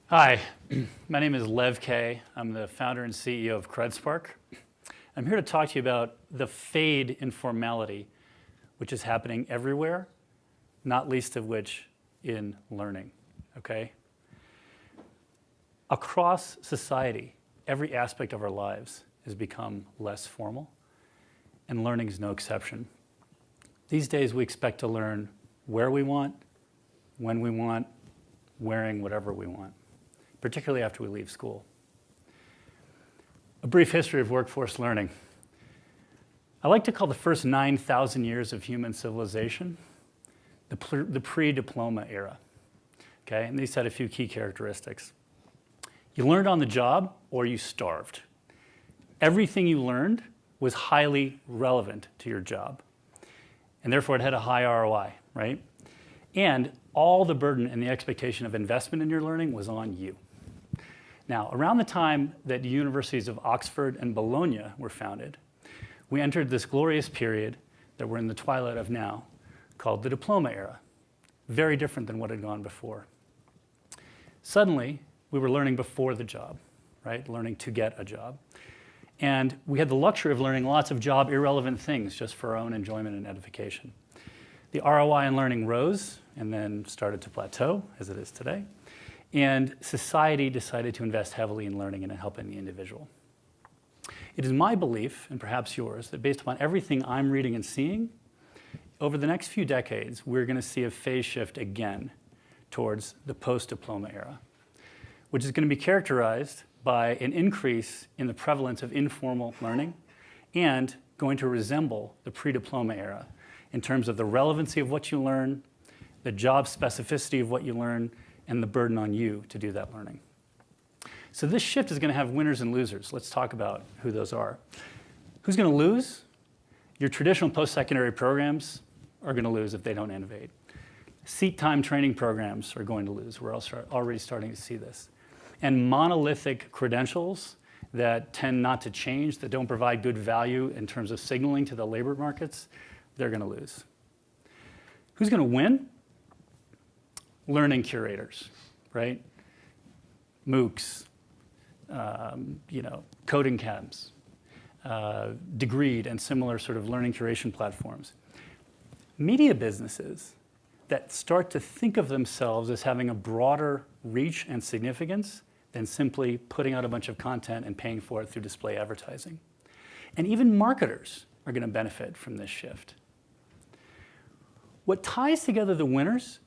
Hi, my name is Lev K. I'm the founder and CEO of CredSpark. I'm here to talk to you about the fade in formality, which is happening everywhere, not least of which in learning, okay? Across society, every aspect of our lives has become less formal, and learning is no exception. These days, we expect to learn where we want, when we want, wearing whatever we want, particularly after we leave school. A brief history of workforce learning. I like to call the first 9,000 years of human civilization the pre-diploma era, okay? And these had a few key characteristics. You learned on the job or you starved. Everything you learned was highly relevant to your job, and therefore it had a high ROI, right? And all the burden and the expectation of investment in your learning was on you. Now, around the time that the universities of Oxford and Bologna were founded, we entered this glorious period that we're in the twilight of now, called the Diploma Era. Very different than what had gone before. Suddenly, we were learning before the job, right? Learning to get a job. And we had the luxury of learning lots of job irrelevant things just for our own enjoyment and edification. The ROI in learning rose and then started to plateau, as it is today. And society decided to invest heavily in learning and in helping the individual. It is my belief, and perhaps yours, that based upon everything I'm reading and seeing, over the next few decades, we're going to see a phase shift again towards the post-diploma era, which is going to be characterized by an increase in the prevalence of informal learning and going to resemble the pre-diploma era in terms of the relevancy of what you learn, the job specificity of what you learn, and the burden on you to do that learning. So this shift is going to have winners and losers. Let's talk about who those are. Who's going to lose? Your traditional post-secondary programs are going to lose if they don't innovate. Seat time training programs are going to lose. We're already starting to see this. And monolithic credentials that tend not to change, that don't provide good value in terms of signaling to the labor markets, they're going to lose. Who's going to win? Learning curators, right? MOOCs, coding camps, Degreed, and similar sort of learning curation platforms. Media businesses that start to think of themselves as having a broader reach and significance than simply putting out a bunch of content and paying for it through display advertising. And even marketers are going to benefit from this shift. What ties together the winners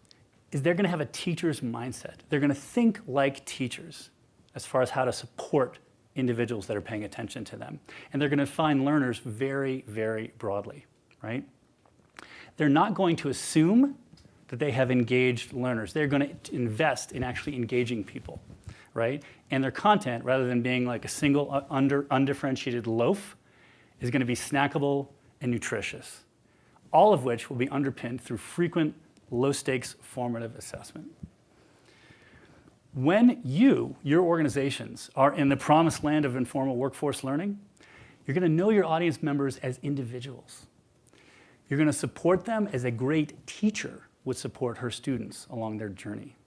is they're going to have a teacher's mindset. They're going to think like teachers as far as how to support individuals that are paying attention to them. And they're going to find learners very, very broadly, right? They're not going to assume that they have engaged learners. They're going to invest in actually engaging people, right? And their content, rather than being like a single undifferentiated loaf, is going to be snackable and nutritious, all of which will be underpinned through frequent low-stakes formative assessment. When your organizations are in the promised land of informal workforce learning, you're going to know your audience members as individuals. You're going to support them as a great teacher would support her students along their journey.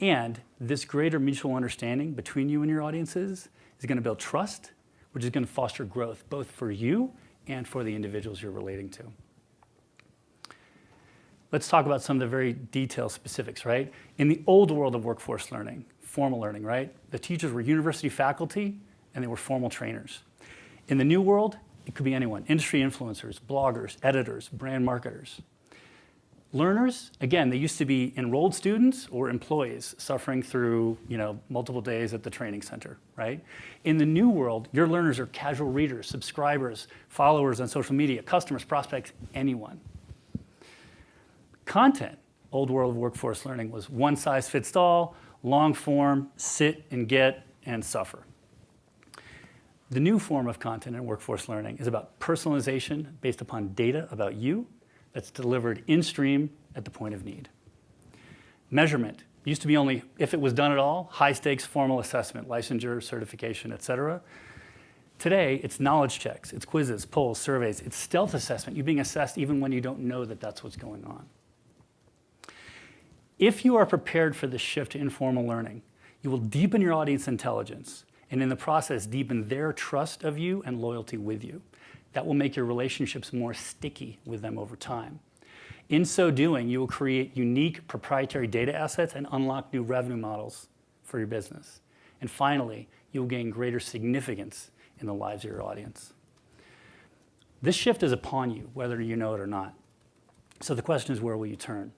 And this greater mutual understanding between you and your audiences is going to build trust, which is going to foster growth both for you and for the individuals you're relating to. Let's talk about some of the very detailed specifics, right? In the old world of workforce learning, formal learning, right? The teachers were university faculty and they were formal trainers. In the new world, it could be anyone, industry influencers, bloggers, editors, brand marketers. Learners, again, they used to be enrolled students or employees suffering through, multiple days at the training center, right? In the new world, your learners are casual readers, subscribers, followers on social media, customers, prospects, anyone. Content, old world of workforce learning, was one size fits all, long form, sit and get, and suffer. The new form of content in workforce learning is about personalization based upon data about you that's delivered in stream at the point of need. Measurement used to be only, if it was done at all, high stakes formal assessment, licensure, certification, et cetera. Today, it's knowledge checks, it's quizzes, polls, surveys, it's stealth assessment. You're being assessed even when you don't know that that's what's going on. If you are prepared for the shift to informal learning, You will deepen your audience intelligence, and in the process, deepen their trust of you and loyalty with you. That will make your relationships more sticky with them over time. In so doing, you will create unique proprietary data assets and unlock new revenue models for your business. And finally, you will gain greater significance in the lives of your audience. This shift is upon you, whether you know it or not. So the question is, where will you turn?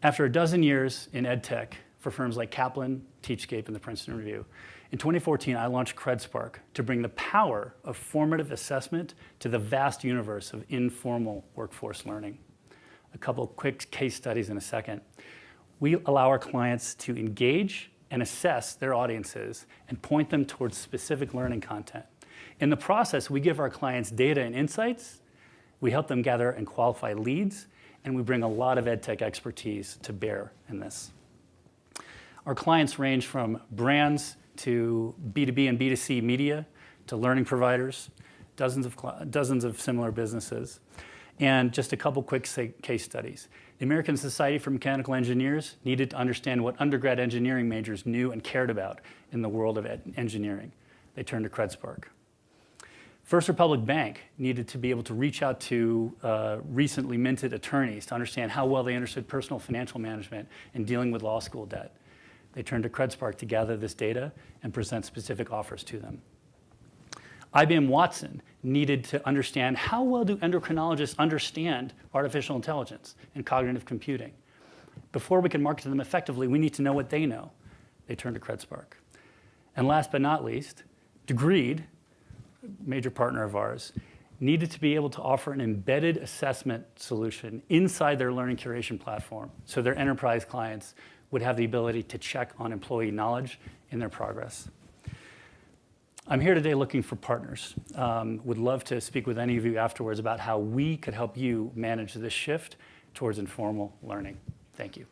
After a dozen years in ed tech for firms like Kaplan, Teachscape, and the Princeton Review, in 2014, I launched CredSpark to bring the power of formative assessment to the vast universe of informal workforce learning. A couple quick case studies in a second. We allow our clients to engage and assess their audiences and point them towards specific learning content. In the process, we give our clients data and insights, we help them gather and qualify leads, and we bring a lot of ed tech expertise to bear in this. Our clients range from brands to B2B and B2C media to learning providers, dozens of similar businesses. And just a couple quick case studies. The American Society for Mechanical Engineers needed to understand what undergrad engineering majors knew and cared about in the world of engineering. They turned to CredSpark. First Republic Bank needed to be able to reach out to recently minted attorneys to understand how well they understood personal financial management and dealing with law school debt. They turned to CredSpark to gather this data and present specific offers to them. IBM Watson needed to understand how well do endocrinologists understand artificial intelligence and cognitive computing. Before we can market to them effectively, we need to know what they know. They turned to CredSpark. And last but not least, Degreed, major partner of ours, needed to be able to offer an embedded assessment solution inside their learning curation platform so their enterprise clients would have the ability to check on employee knowledge in their progress. I'm here today looking for partners. Would love to speak with any of you afterwards about how we could help you manage this shift towards informal learning. Thank you.